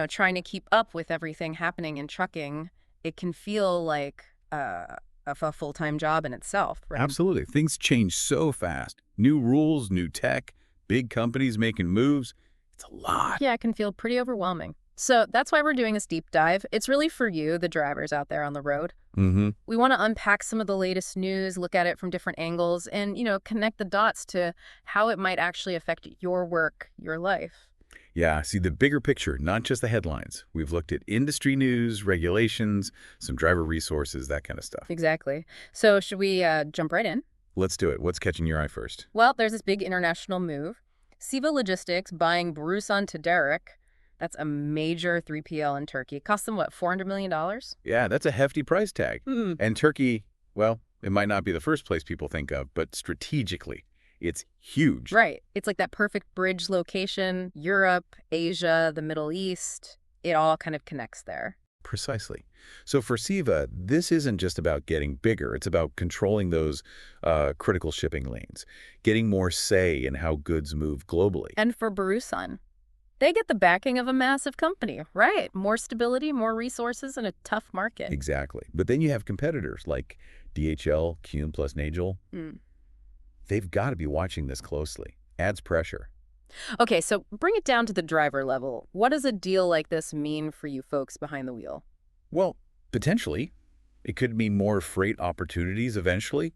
trying to keep up with everything happening in trucking, it can feel like a full-time job in itself, right? Absolutely. Things change so fast. New rules, new tech, big companies making moves. It's a lot. Yeah, it can feel pretty overwhelming. So that's why we're doing this deep dive. It's really for you, the drivers out there on the road. Mm-hmm. We want to unpack some of the latest news, look at it from different angles, and, connect the dots to how it might actually affect your work, your life. Yeah, see the bigger picture, not just the headlines. We've looked at industry news, regulations, some driver resources, that kind of stuff. Exactly. So should we jump right in? Let's do it. What's catching your eye first? Well, there's this big international move. Siva Logistics buying Barusan to Derek. That's a major 3PL in Turkey. Cost them, what, $400 million? Yeah, that's a hefty price tag. Hmm. And Turkey, well, it might not be the first place people think of, but strategically, it's huge. Right. It's like that perfect bridge location. Europe, Asia, the Middle East. It all kind of connects there. Precisely. So for Siva, this isn't just about getting bigger. It's about controlling those critical shipping lanes, getting more say in how goods move globally. And for Barusan, they get the backing of a massive company, right? More stability, more resources, and a tough market. Exactly. But then you have competitors like DHL, Kuhn plus Nagel. Mm. They've got to be watching this closely. Adds pressure. Okay, so bring it down to the driver level. What does a deal like this mean for you folks behind the wheel? Well, potentially, it could mean more freight opportunities eventually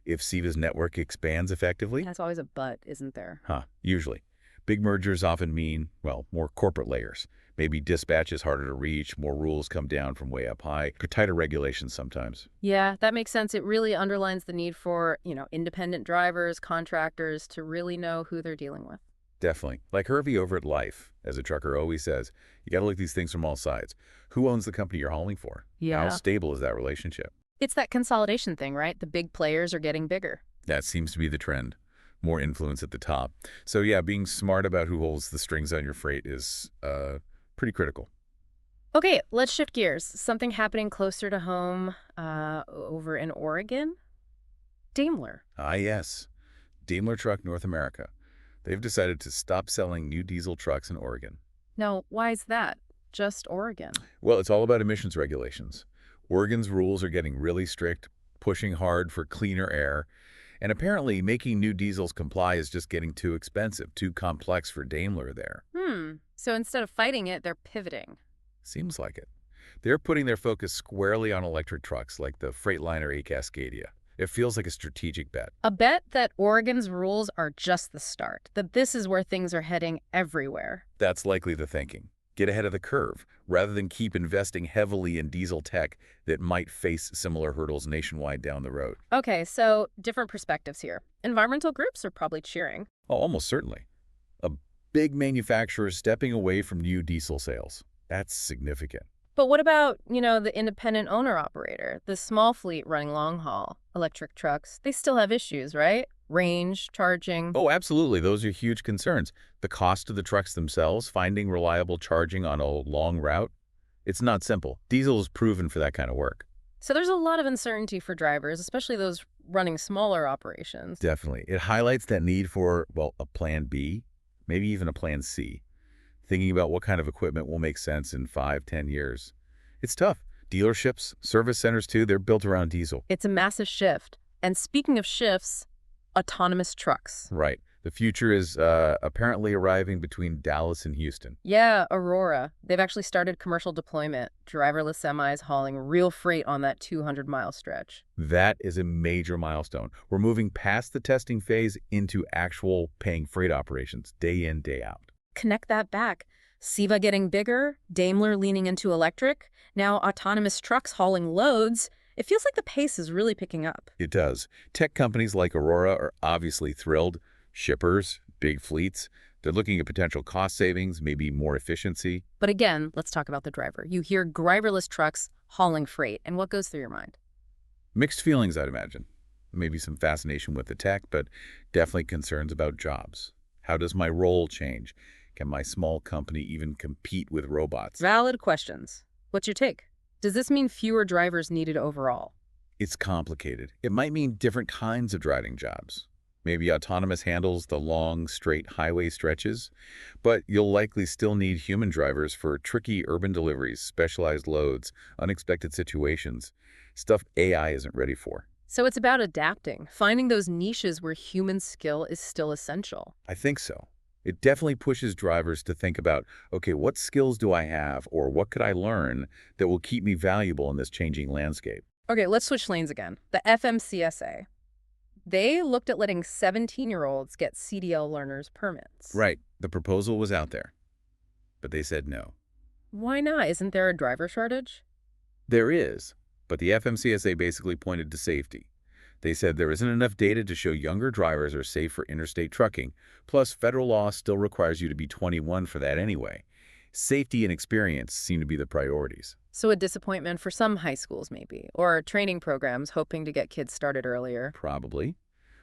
if Siva's network expands effectively. That's always a but, isn't there? Usually. Big mergers often mean, well, more corporate layers. Maybe dispatch is harder to reach, more rules come down from way up high, or tighter regulations sometimes. Yeah, that makes sense. It really underlines the need for, independent drivers, contractors to really know who they're dealing with. Definitely. Like Hervey over at Life, as a trucker always says, you got to look at these things from all sides. Who owns the company you're hauling for? Yeah. How stable is that relationship? It's that consolidation thing, right? The big players are getting bigger. That seems to be the trend. More influence at the top. So yeah, being smart about who holds the strings on your freight is pretty critical. Okay, let's shift gears. Something happening closer to home over in Oregon? Daimler. Ah, yes. Daimler Truck North America. They've decided to stop selling new diesel trucks in Oregon. Now, why is that? Just Oregon. Well, it's all about emissions regulations. Oregon's rules are getting really strict, pushing hard for cleaner air, and apparently making new diesels comply is just getting too expensive, too complex for Daimler there. So instead of fighting it, they're pivoting. Seems like it. They're putting their focus squarely on electric trucks like the Freightliner A Cascadia. It feels like a strategic bet. A bet that Oregon's rules are just the start, that this is where things are heading everywhere. That's likely the thinking. Get ahead of the curve, rather than keep investing heavily in diesel tech that might face similar hurdles nationwide down the road. Okay, so different perspectives here. Environmental groups are probably cheering. Oh, almost certainly. A big manufacturer stepping away from new diesel sales. That's significant. But what about, the independent owner-operator, the small fleet running long-haul electric trucks? They still have issues, right? Range, charging. Oh, absolutely. Those are huge concerns. The cost of the trucks themselves, finding reliable charging on a long route, it's not simple. Diesel is proven for that kind of work. So there's a lot of uncertainty for drivers, especially those running smaller operations. Definitely. It highlights that need for, well, a plan B, maybe even a plan C. Thinking about what kind of equipment will make sense in 5, 10 years. It's tough. Dealerships, service centers too, they're built around diesel. It's a massive shift. And speaking of shifts, autonomous trucks. Right. The future is apparently arriving between Dallas and Houston. Yeah, Aurora. They've actually started commercial deployment. Driverless semis hauling real freight on that 200-mile stretch. That is a major milestone. We're moving past the testing phase into actual paying freight operations, day in, day out. Connect that back. Siva getting bigger, Daimler leaning into electric, now autonomous trucks hauling loads. It feels like the pace is really picking up. It does. Tech companies like Aurora are obviously thrilled. Shippers, big fleets, they're looking at potential cost savings, maybe more efficiency. But again, let's talk about the driver. You hear driverless trucks hauling freight, and what goes through your mind? Mixed feelings, I'd imagine. Maybe some fascination with the tech, but definitely concerns about jobs. How does my role change? Can my small company even compete with robots? Valid questions. What's your take? Does this mean fewer drivers needed overall? It's complicated. It might mean different kinds of driving jobs. Maybe autonomous handles the long, straight highway stretches, but you'll likely still need human drivers for tricky urban deliveries, specialized loads, unexpected situations, stuff AI isn't ready for. So it's about adapting, finding those niches where human skill is still essential. I think so. It definitely pushes drivers to think about, okay, what skills do I have or what could I learn that will keep me valuable in this changing landscape? Okay, let's switch lanes again. The FMCSA. They looked at letting 17-year-olds get CDL learners permits. Right. The proposal was out there, but they said no. Why not? Isn't there a driver shortage? There is, but the FMCSA basically pointed to safety. They said there isn't enough data to show younger drivers are safe for interstate trucking, plus federal law still requires you to be 21 for that anyway. Safety and experience seem to be the priorities. So a disappointment for some high schools maybe, or training programs hoping to get kids started earlier. Probably.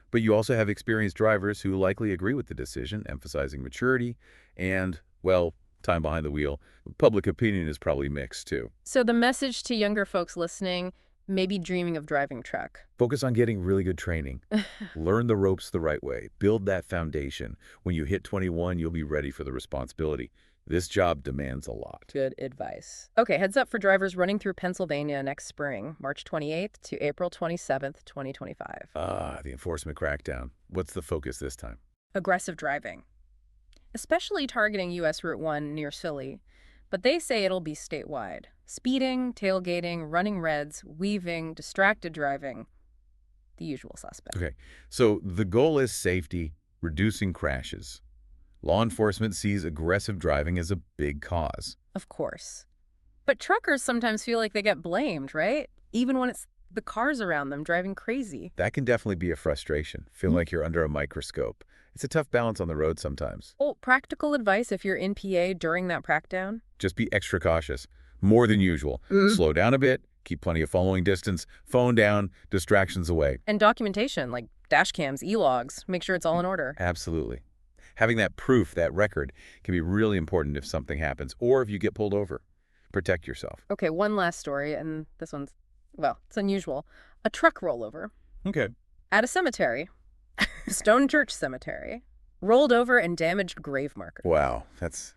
But you also have experienced drivers who likely agree with the decision, emphasizing maturity and, well, time behind the wheel. Public opinion is probably mixed, too. So the message to younger folks listening, maybe dreaming of driving truck. Focus on getting really good training. Learn the ropes the right way. Build that foundation. When you hit 21, you'll be ready for the responsibility. This job demands a lot. Good advice. Okay, heads up for drivers running through Pennsylvania next spring, March 28th to April 27th, 2025. The enforcement crackdown. What's the focus this time? Aggressive driving, especially targeting U.S. Route 1 near Philly. But they say it'll be statewide. Speeding, tailgating, running reds, weaving, distracted driving. The usual suspect. Okay, so the goal is safety, reducing crashes. Law enforcement sees aggressive driving as a big cause. Of course. But truckers sometimes feel like they get blamed, right? Even when it's the cars around them driving crazy. That can definitely be a frustration, feeling like you're under a microscope. It's a tough balance on the road sometimes. Well, practical advice if you're in PA during that crackdown? Just be extra cautious, more than usual. Slow down a bit, keep plenty of following distance, phone down, distractions away. And documentation, like dash cams, e-logs. Make sure it's all in order. Absolutely. Having that proof, that record, can be really important if something happens or if you get pulled over. Protect yourself. Okay, one last story, and this one's, well, it's unusual. A truck rollover. Okay. At a cemetery, Stone Church Cemetery, rolled over and damaged grave markers. Wow, that's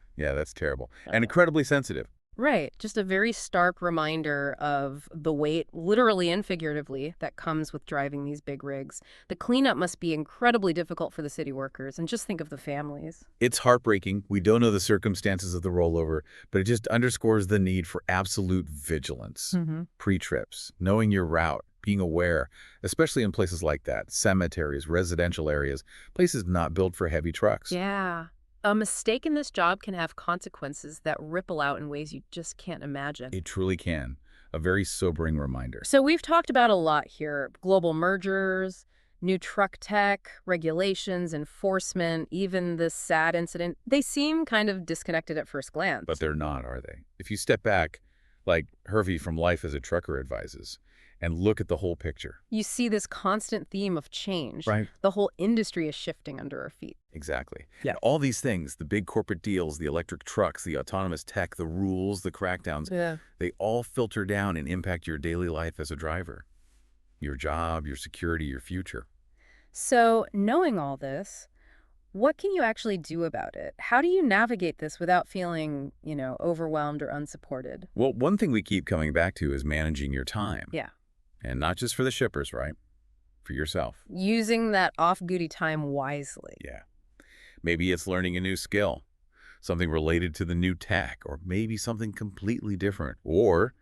terrible. And incredibly sensitive. Right, just a very stark reminder of the weight, literally and figuratively, that comes with driving these big rigs. The cleanup must be incredibly difficult for the city workers, and just think of the families. It's heartbreaking. We don't know the circumstances of the rollover, but it just underscores the need for absolute vigilance. Pre-trips, knowing your route, being aware, especially in places like that, cemeteries, residential areas, places not built for heavy trucks. Yeah. A mistake in this job can have consequences that ripple out in ways you just can't imagine. It truly can. A very sobering reminder. So we've talked about a lot here. Global mergers, new truck tech, regulations, enforcement, even this sad incident. They seem kind of disconnected at first glance. But they're not, are they? If you step back, like Hervey from Life as a Trucker advises, and look at the whole picture. You see this constant theme of change. Right. The whole industry is shifting under our feet. Exactly. Yeah. And all these things, the big corporate deals, the electric trucks, the autonomous tech, the rules, the crackdowns, they all filter down and impact your daily life as a driver. Your job, your security, your future. So knowing all this, what can you actually do about it? How do you navigate this without feeling, overwhelmed or unsupported? Well, one thing we keep coming back to is managing your time. Yeah. And not just for the shippers, right? For yourself. Using that off-duty time wisely. Yeah. Maybe it's learning a new skill, something related to the new tech, or maybe something completely different, or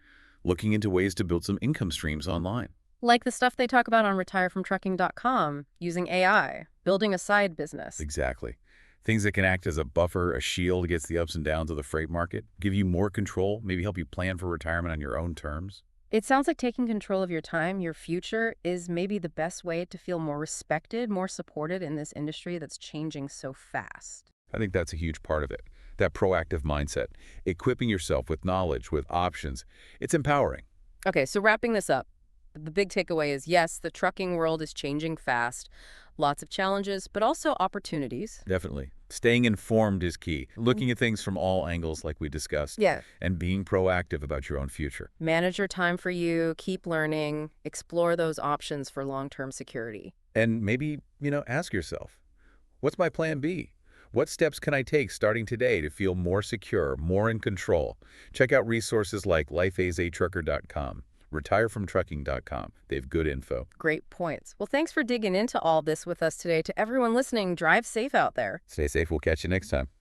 looking into ways to build some income streams online. Like the stuff they talk about on retirefromtrucking.com, using AI, building a side business. Exactly. Things that can act as a buffer, a shield against the ups and downs of the freight market, give you more control, maybe help you plan for retirement on your own terms. It sounds like taking control of your time, your future, is maybe the best way to feel more respected, more supported in this industry that's changing so fast. I think that's a huge part of it. That proactive mindset, equipping yourself with knowledge, with options. It's empowering. Okay, so wrapping this up, the big takeaway is, yes, the trucking world is changing fast. Lots of challenges, but also opportunities. Definitely. Staying informed is key. Looking at things from all angles like we discussed. Yeah. And being proactive about your own future. Manage your time for you, keep learning, explore those options for long-term security. And maybe, ask yourself, what's my plan B? What steps can I take starting today to feel more secure, more in control? Check out resources like lifeasatrucker.com, retirefromtrucking.com. They have good info. Great points. Well, thanks for digging into all this with us today. To everyone listening, drive safe out there. Stay safe. We'll catch you next time.